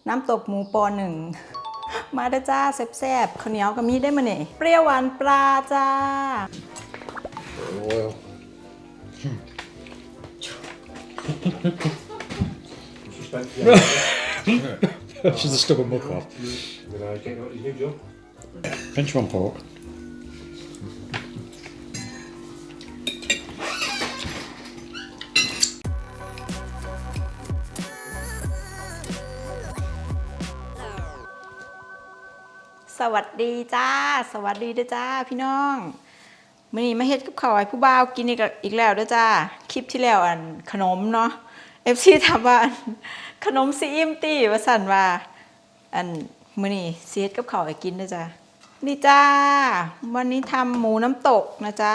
น้ำตกหมูปอหนึ่งมาได้จ้าแซ่บๆข้าวเหนียวก็มีได้มาเนี่ยเปรี้ยวหวานปลาจ้า Oil. She's a stubborn muck off. Pinch one pork. สวัสดีจ้าสวัสดีด้วยจ้าพี่น้องมื้อนี้มาเฮ็ดกับข้าวให้ผู้บ่าวกินอีกแล้วด้วยจ้าคลิปที่แล้วอันขนมเนาะ FC ถามว่าขนมซีอิ่มตี้ว่าสั่นว่าอันมื้อนี้สิเฮ็ดกับข้าวให้กินด้วยจ้านี่จ้าวันนี้ทำหมูน้ำตกนะจ๊ะ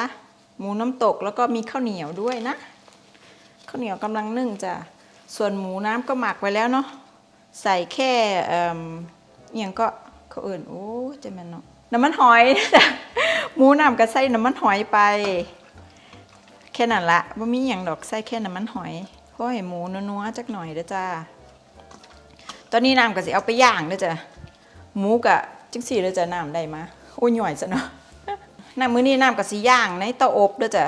หมูน้ำตกแล้วก็มีข้าวเหนียวด้วยนะข้าวเหนียวกำลังนึ่งจ้ะส่วนหมูน้ำก็หมักไว้แล้วเนาะใส่แค่อหยังก็เขาเอิ่นโอ้จะแม่นเนาะน้ำมันหอยจ้ะหมูน้ำก็ใส่น้ำมันหอยไปแค่นั้นละบ่มีหยังดอกใส่แค่น้ำมันหอยเพราะให้หมูนัวๆจักหน่อยเด้อจ้าตอนนี้น้ำก็สิเอาไปย่างเด้อจ้ะหมูก็จังซี่เด้อจ้ะน้ำได้มาโอ้ยหย่อยซะเนาะน้ำมื้อนี้น้ำก็สิย่างในเตาอบเด้อจ้ะ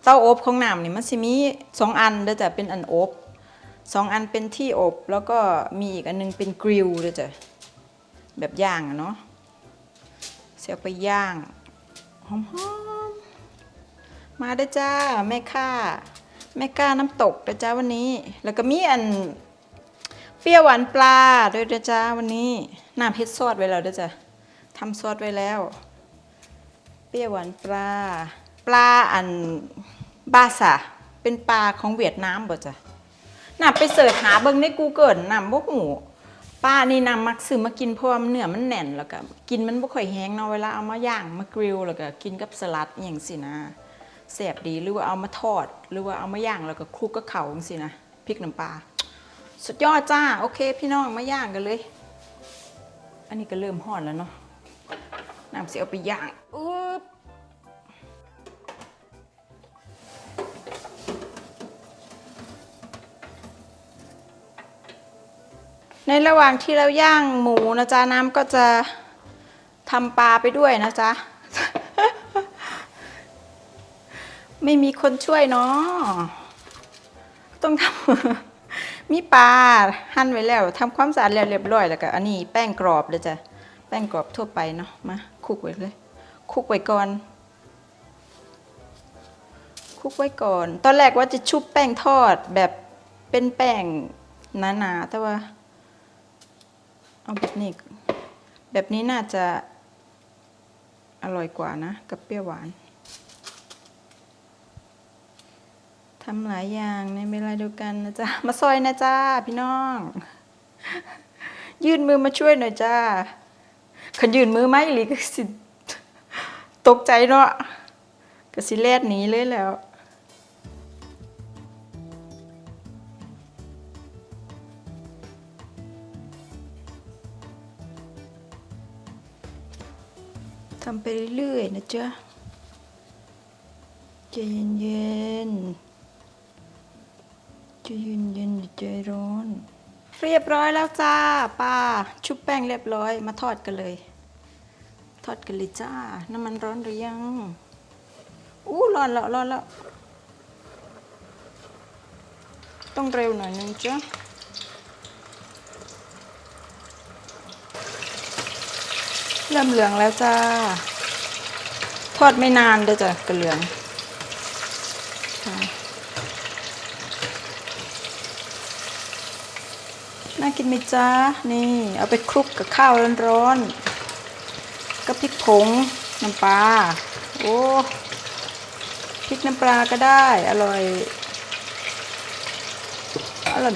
เตาอบของน้ำนี่มันสิมี2อันเด้อจ้ะเป็นอันอบ2อันเป็นที่อบแล้วก็มีอีกอันนึงเป็นกริลเด้อจ้ะแบบย่างอะเนาะเสียไปย่างหอมๆมาได้จ้าแม่ค่าน้ำตกนะจ้าวันนี้แล้วก็มีอันเปรี้ยวหวานปลาด้วยนะจ้าวันนี้น้ำเฮ็ดซอสไว้แล้วด้วยจ้ะทำซอสไว้แล้วเปรี้ยวหวานปลาอันบาซาเป็นปลาของเวียดนามบ่จ้ะน้ำไปเสิร์ชหาเบิ่งใน Google น้ำบ่ฮู้ปลานี่น้ำมักซื้อมากินเพราะว่าเนื้อมันแน่นแล้วก็กินมันบ่ค่อยแห้งเนาะเวลาเอามาย่างมากริลแล้วก็กินกับสลัดอย่างสินะแซ่บดีหรือว่าเอามาทอดหรือว่าเอามาย่างแล้วก็คลุกกับข้าวอย่างสินะพริกน้ำปลาสุดยอดจ้าโอเคพี่น้องมาย่างกันเลยอันนี้ก็เริ่มร้อนแล้วเนาะน้ำสิเอาไปย่างในระหว่างที่เราย่างหมูนะจ๊ะน้ำก็จะทำปลาไปด้วยนะจ๊ะ ไม่มีคนช่วยเนาะต้องทำ มีปลาหั่นไว้แล้วทำความสะอาดแล้วเรียบร้อยแล้วก็อันนี้แป้งกรอบเลยจ้ะแป้งกรอบทั่วไปเนาะมาคลุกไว้เลยคลุกไว้ก่อนตอนแรกว่าจะชุบแป้งทอดแบบเป็นแป้งหนาๆแต่ว่าเอาแบบนี้น่าจะอร่อยกว่านะกับเปรี้ยวหวานทำหลายอย่างในเวลาเดียวกันนะจ๊ะมาซอยนะจ้าพี่น้องยื่นมือมาช่วยหน่อยจ้าขันยื่นมือไหมหรือก็สิตกใจเนาะก็สิแลดหนีเลยแล้วทำไปเรื่อยๆนะจ๊ะใจเย็นอย่าใจร้อนเรียบร้อยแล้วจ้าป้าชุบแป้งเรียบร้อยมาทอดกันเลยจ้าน้ำมันร้อนหรือยังร้อนแล้วต้องเร็วหน่อยนึงจ้ะเริ่มเหลืองแล้วจ้าทอดไม่นานเด้อจ้ะกระเหลืองน่ากินไหมจ้านี่เอาไปคลุกกับข้าวร้อนๆกับพริกผงน้ำปลาพริกน้ำปลาก็ได้อร่อย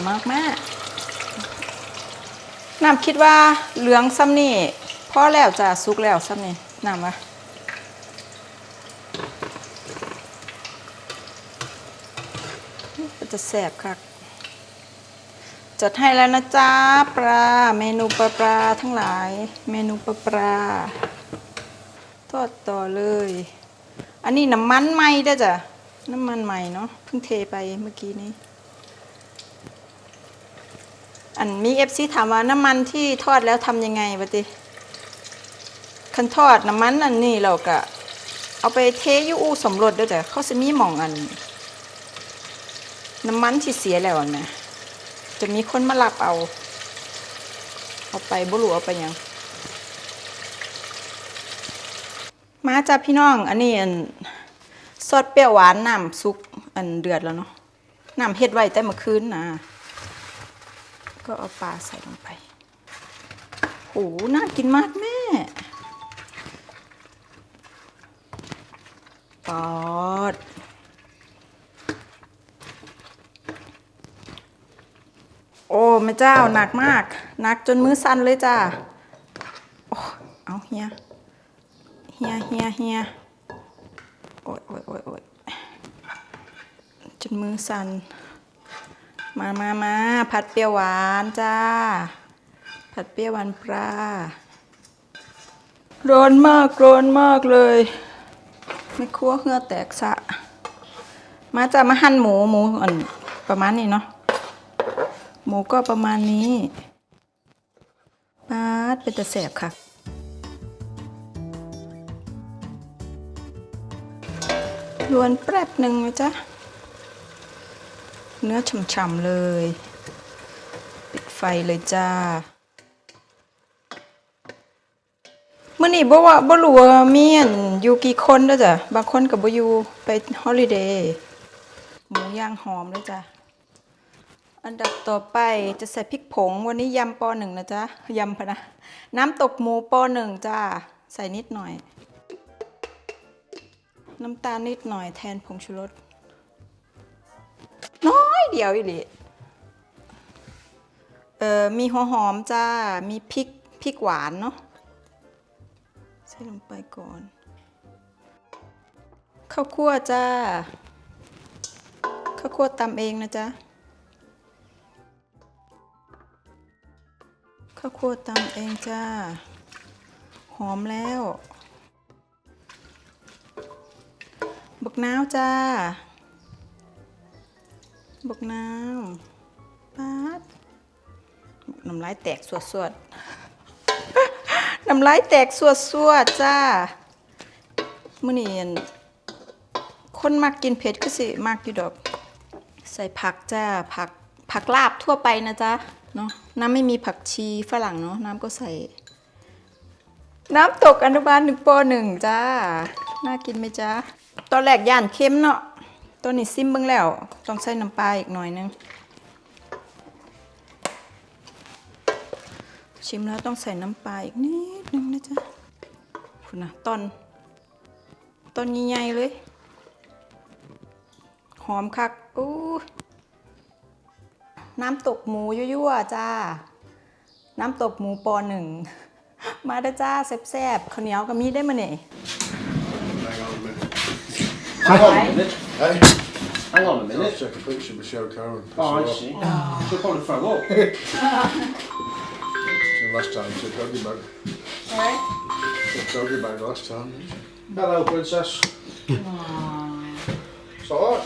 มากแม่น้ำคิดว่าเหลืองซ้ำนี่พอแล้วจ้ะสุกแล้วซ้ำนี่น้ำวะจะแสบค่ะจัดให้แล้วนะจ๊ะปลาเมนูปลาทั้งหลายเมนูปลาทอดต่อเลยอันนี้น้ำมันใหม่ได้จ้ะน้ำมันใหม่เนาะเพิ่งเทไปเมื่อกี้นี้ อันมี FC ถามว่าน้ำมันที่ทอดแล้วทำยังไงบัดนี้คันทอดน้ำมันอันนี้เราก็เอาไปเทอยู่อู่สำรวจด้วยจ้ะเขาจะมีหม่องอันน้ำมันที่เสียแล้วนะจะมีคนมารับเอาไปบ่รู้เอาไปยังมาจ้ะพี่น้องอันนี้อันซอสเปรี้ยวหวานน้ำซุปอันเดือดแล้วเนาะน้ำเฮ็ดไว้แต่เมื่อคืนนะก็เอาปลาใส่ลงไปโอ้น่ากินมากแม่ปอดโอ้แม่เจ้าหนักมากหนักจนมือสั่นเลยจ้าโอ้เอาเฮียโอ้ยจนมือสั่นมาผัดเปรี้ยวหวานจ้าผัดเปรี้ยวหวานปลาร้อนมากเลยไม่ครัวเหงื่อแตกสะมาจะมาหั่นหมูอันประมาณนี้เนาะหมูก็ประมาณนี้ปาดเป็นตะแสบค่ะรวนแป๊บหนึ่งนะจ๊ะเนื้อฉ่ำๆเลยปิดไฟเลยจ้ามื้อนี้บ่รู้ว่ามีอันอยู่กี่คนเด้อจ้ะบางคนก็บ่อยู่ไปฮอลิเดย์หมูย่างหอมเลยจ้ะอันดับต่อไปจะใส่พริกผงวันนี้ยำปอ1นะจ๊ะยำพะนะน้ำตกหมูปอ1จ้าใส่นิดหน่อยน้ำตาลนิดหน่อยแทนผงชูรสน้อยเดียวอีหลีมีหัวหอมจ้ามีพริกหวานเนาะใส่ลงไปก่อนข้าวคั่วจ้าข้าวคั่วตำเองนะจ๊ะข้าวคั่วตำเองจ้าหอมแล้วบักนาวจ้าบักนาวป๊าดน้ำลายแตกสวดน้ำลายแตกสวดจ้ามื้อนี้คนมักกินเผ็ดก็สิมักอยู่ดอกใส่ผักจ้าผักลาบทั่วไปนะจ๊ะเนาะน้ำไม่มีผักชีฝรั่งเนาะน้ำก็ใส่น้ำตกอนุบาล1ป.1จ้าน่ากินไหมจ๊ะตอนแรกย่านเค็มเนาะตัวนี้ซิมเบิ่งแล้วต้องใส่น้ำปลาอีกหน่อยนึงชิมแล้วต้องใส่น้ำปลาอีกนิดนึงนะจ๊ะคุณนะตอนใหญ่ๆเลยหอมคักอู้น้ำตกหมูยั่วๆจ้าน้ำตกหมูป.1มาได้จ้าแซ่บๆข้าวเหนียวก็มีได้มาเนี่ย Hang on a minute. Hey, Hang on a I'll minute. take a picture of Michelle Cowan. Oh, I see. She'll probably throw up. Last time she took doggy bag. Sorry? Took doggy bag last time. Hello, princess. It's alright.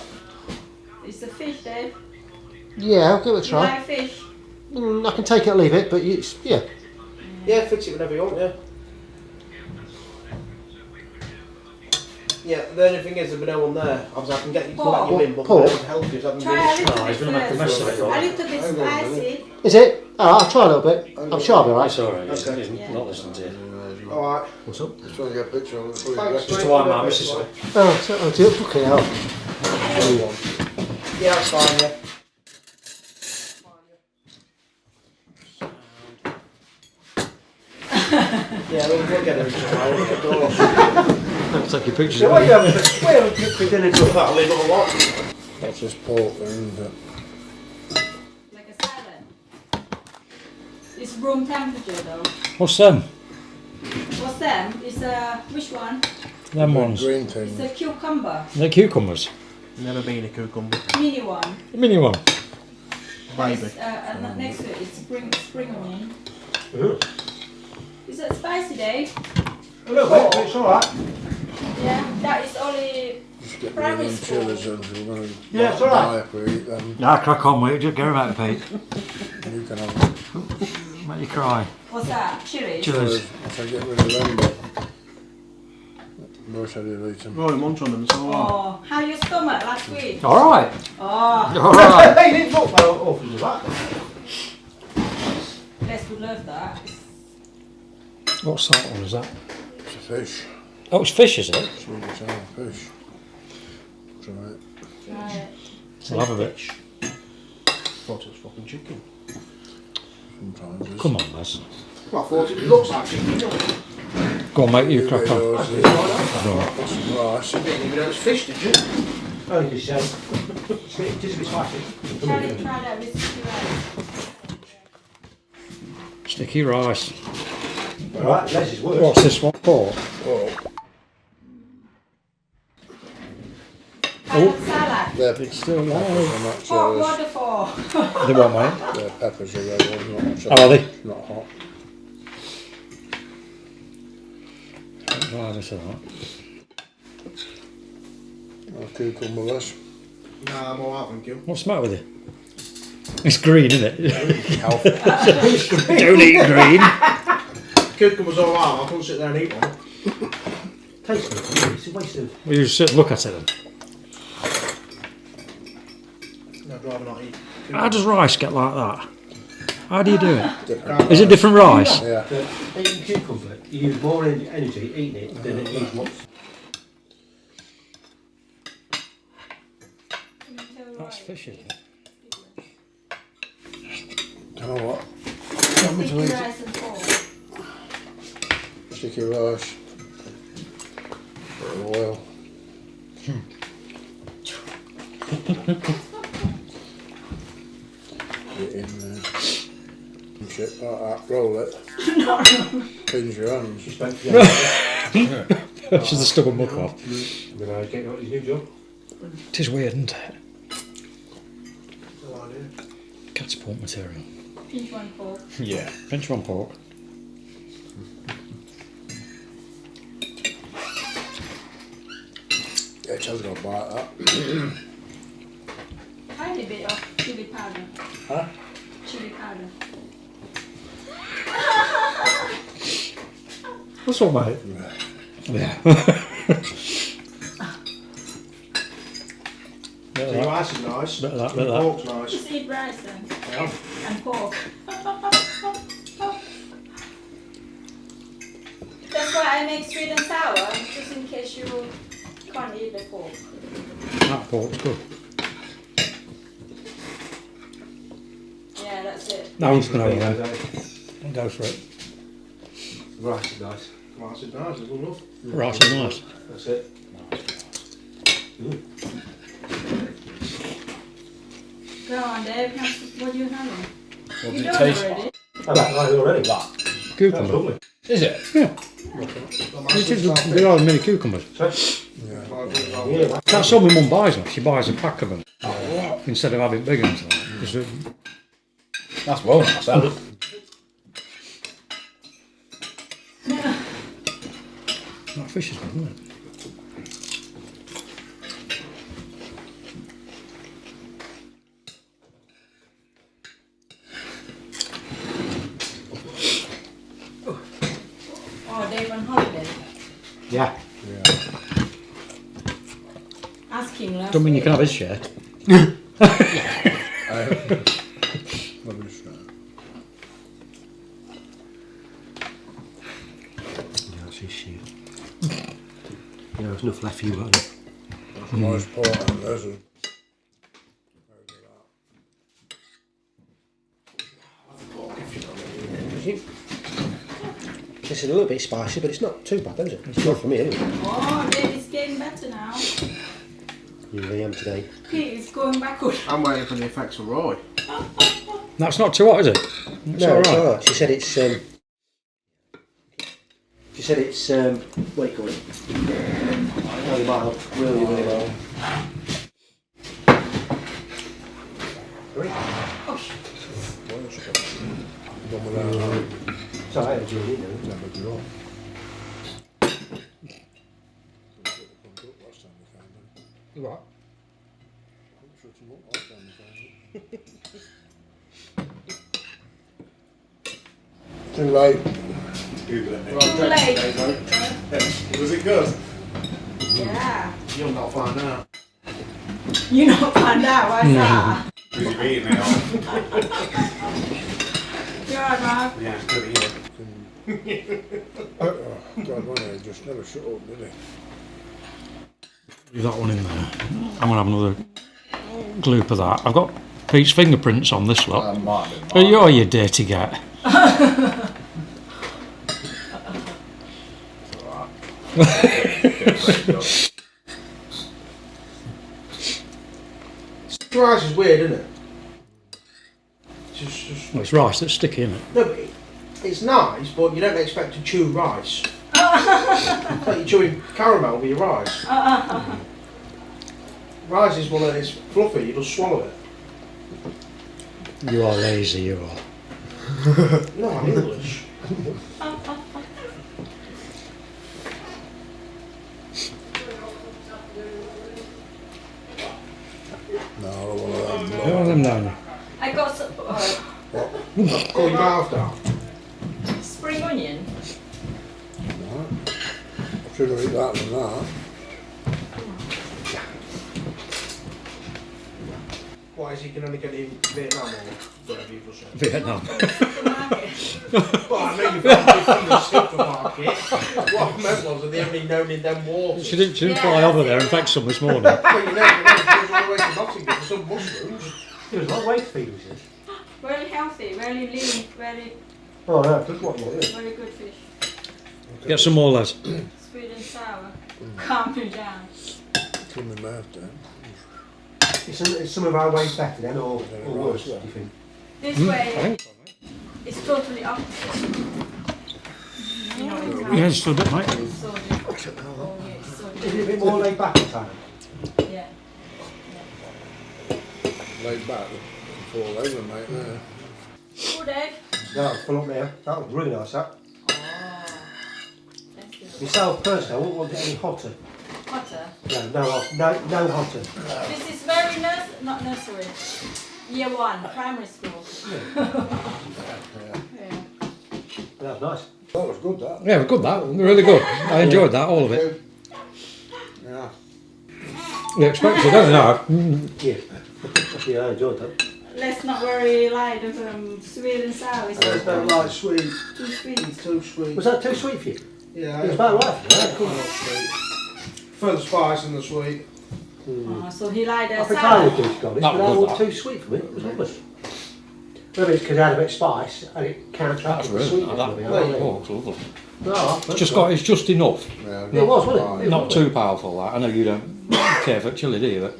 It's a fish, Dave. Yeah, I'll give it a You try. like fish? I can take it or leave it, but it's, yeah. Yeah, fix it whenever you want, yeah. Yeah, the only thing is there'll be no one there. Obviously, I can get you to let you in, but Paul. no one to help you, so I can Try a do little No, he's bit gonna make a mess of it, first. A right? little bit Hang on a minute. spicy. Is it? Oh, I'll try a little bit. I'm sure I'll be alright. It's alright, yeah. Okay. He's not listening to you. it. Alright. What's up? Just trying to get a picture of it before you Thanks, dress Just it. to wind my missus up. Oh, so, oh dear, fucking hell. Yeah, that's fine, yeah. Yeah, we'll get her tomorrow. We'll get her off. I'll take your pictures So of what me. you having? We haven't cooked for dinner till that, leave it a lot. That's just pork there, isn't it? Like a salad. It's room temperature though. What's them? What's that? It's which one? Them ones. Green It's thing. a cucumber. They're cucumbers. Never been a cucumber. Mini one. The mini one. Baby. And next to it is spring onion. Is it spicy, Dave? A little bit, but it's alright. Yeah, that is only get rid of them chillers and we're going to Yeah, it's all right. die if we eat them. Nah, crack on with it. Just get him out, Pete. You can have them. Make you cry. What's that? Chili? Chillers. If I get rid of them, but Boris said he'll eat them. Roy munch on them, so Oh, how your stomach last week? All right. Oh, All right. Hey, you didn't look well awful as that. Les would love that. What sort one is that? It's a fish. Oh, it's fish, is it? Sweet and sour fish. Try it. Try it. I'll have a bit. thought it was fucking chicken. Sometimes it's... Come on, Les. Well, I thought it looks like chicken. Go on, mate. You crack on. Put some rice. You didn't even know it was fish, did you? Oh, you said. It's a bit spicy. Try that with sticky rice. Sticky rice. Alright, less is worse. What's this one for? Oh, Salad. they're It's still peppers alive. are not Hot chillers. water for. The what, mate? Their peppers are red ones, not chillers. Oh, are they? Not hot. Right, that's all right. Cucumbers. Nah, I'm alright, thank you. What's the matter with it? It's green, isn't it? Healthy. Don't eat green. Cucumber's alright, I couldn't sit there and eat one. Tastes good. It's a waste of. Well, you just sit and look at it then. No, I'd rather not eat. How does rice get like that? How do you do it? Different. Is it different rice? Yeah. Eating cucumber, you use more energy eating it than it needs once. That's fish, isn't it? You know what? Want me to Sticky eat rice and pork. sticky rice? Bit of oil. Get it in there. And shit like that. Roll it. Cleans your hands. She's the stubborn muck off. Then I get his new job. It is weird, isn't it? No idea. Cat's pork material. Pinch one pork. Yeah. Pinch one pork. Yeah, it has got a bite that. Tiny bit of chili powder. Huh? Chili powder. What's all, mate? Yeah. The rice is nice. Bit of that, The bit of that. pork's nice. Just eat rice then. Yeah. And pork. That's why I make sweet and sour, just in case you can't eat the pork. That pork's good. Yeah, that's it. That one's going to go for it. Rice is nice. Rice is nice, it's good enough. Rice is nice. That's it. Go on, Dave. What do you have? What You done already? I don't like it already, but that's Cucumber. lovely. Is it? Yeah. They are mini cucumbers. Yeah, That's all my mum buys them. She buys a pack of them. Instead of having big ones. That's well nice, that. That fish is good, isn't it? Oh, Dave on holiday. yeah. Ask him last Don't mean you week. can have his share. Yeah, that's his shit. Yeah, there's enough left for you, wasn't there? Nice pork and this is. It's a little bit spicy, but it's not too bad, is it? It's good for me anyway. Oh, Dave is getting better now. Yeah, I am today. Pete is going backward. I'm waiting for the effects of Roy. That's not too hot, is it? It's No, it's alright. alright. She said it's what do you call it? Really mild. Really, really mild. It's alright, it's really, you know. What? Shut him up, I'll stand the Too late. Too late. Was it good? Yeah. You'll not find out. You not find out, why's that? Because you've eaten it all. You alright, Mark? Yeah, it's good to God, one day just never shut up, did he? Leave that one in there. I'm going to have another gloop of that. I've got Pete's fingerprints on this lot. Oh, you dirty get. Rice is weird, isn't it? Just Well, it's rice that's sticky, isn't it? no, but it's nice, but you don't expect to chew rice. It's like you're chewing caramel with your rice. Rice is one that is fluffy, you just swallow it. You are lazy, you are. No, I'm English. No, I don't want to Put one of them down. I got some Call your mouth down. spring onion. No. I should have eaten that than that. Why is he can only get it in Vietnam or whatever you just said? Vietnam. Well, I know you've got it from the supermarket. What I meant was that they only known in them waters. She didn't fly over there and fetch some this morning. Well, you know, she goes all the way to Nottingham for some mushrooms. It was like weight feed, was it? Very healthy, very lean, very Oh, no, good one, yeah. very good fish. Get some more, lads. Sweet and sour. Calm me down. From my mouth down. Is some of our ways better then, or worse, do you think? This way it's totally opposite. You know, it's Yeah, just a bit, mate. so different. Oh, yeah, it's so Is different. it a bit more laid back at times? Yeah. Laid back. Fall over, mate, there. Good egg. That was full up there. That was really nice, that. Oh, thank you. Myself personally, I wouldn't want it any hotter. Butter. No hotter. This is very not nursery. Year 1, primary school. Yeah. That was nice. That was good, that. Yeah, good that. Really good. I enjoyed that, all of it. Yeah. You expected, don't you? Yeah. Yeah, I enjoyed that. Let's not worry light of sweet and sour. I just don't like sweet. Too sweet. It's too sweet. Was that too sweet for you? Yeah, It was about right. Yeah, cool. Not sweet. For the spice and the sweet. Oh, so he liked I that think I sour. would do garlic, That but was that good, was too sweet for me. It was lovely. Maybe it's because it had a bit of spice and it counteracted the sweetness of it. Oh, it's lovely. No, It's just enough. Yeah, It was, wasn't it? Not too powerful, that. I know you don't care for chili, do you? But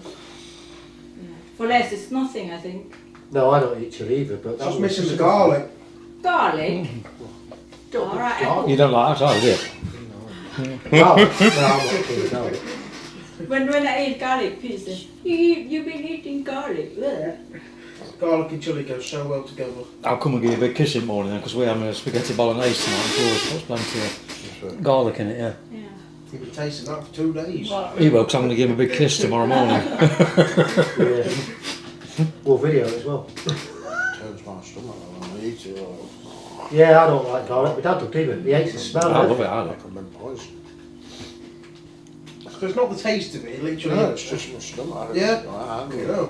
For less, it's nothing, I think. No, I don't eat chili either, but that Just was missing the garlic. Garlic. All right. you don't like that either, do you? No, I'm not eating garlic. When I eat garlic pieces, you've been eating garlic. Ugh. Garlic and chili go so well together. I'll come and give you a big kiss in the morning then, because we're having a spaghetti bolognese tonight. I'm sure there's plenty of garlic in it, yeah. Yeah. You've been tasting that for 2 days. You will, because I'm going to give him a big kiss tomorrow morning. Yeah. We'll video it as well. turns my stomach when I eat it. Yeah, I don't like garlic. My dad don't either. He hates the smell I of love it. it, I I love can be poisoned. So it's not the taste of it, literally. No, it's just my stomach. Yeah. I Yeah.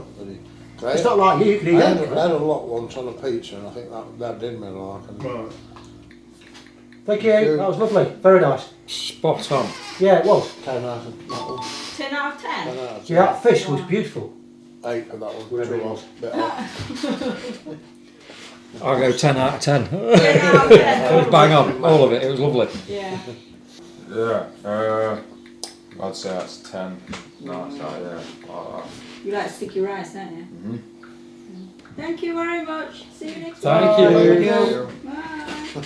It's not like you can eat I had anything. a lot once on a pizza and I think that did me like. Right. Thank you. That was lovely. Very nice. Spot on. Yeah, it was. 10 out of that one. 10 out of 10. 10 out of 10. Yeah, that fish was beautiful. 8 of that one. Whatever it 2 was. bit off. I'll go 10 out of 10. 10 out of 10. It was bang on, all of it. It was lovely. Yeah. Yeah, I'd say that's 10. No, it's not, yeah. You like sticky rice, don't you? Mm-hmm. Thank you very much. See you next Thank time. you. Bye.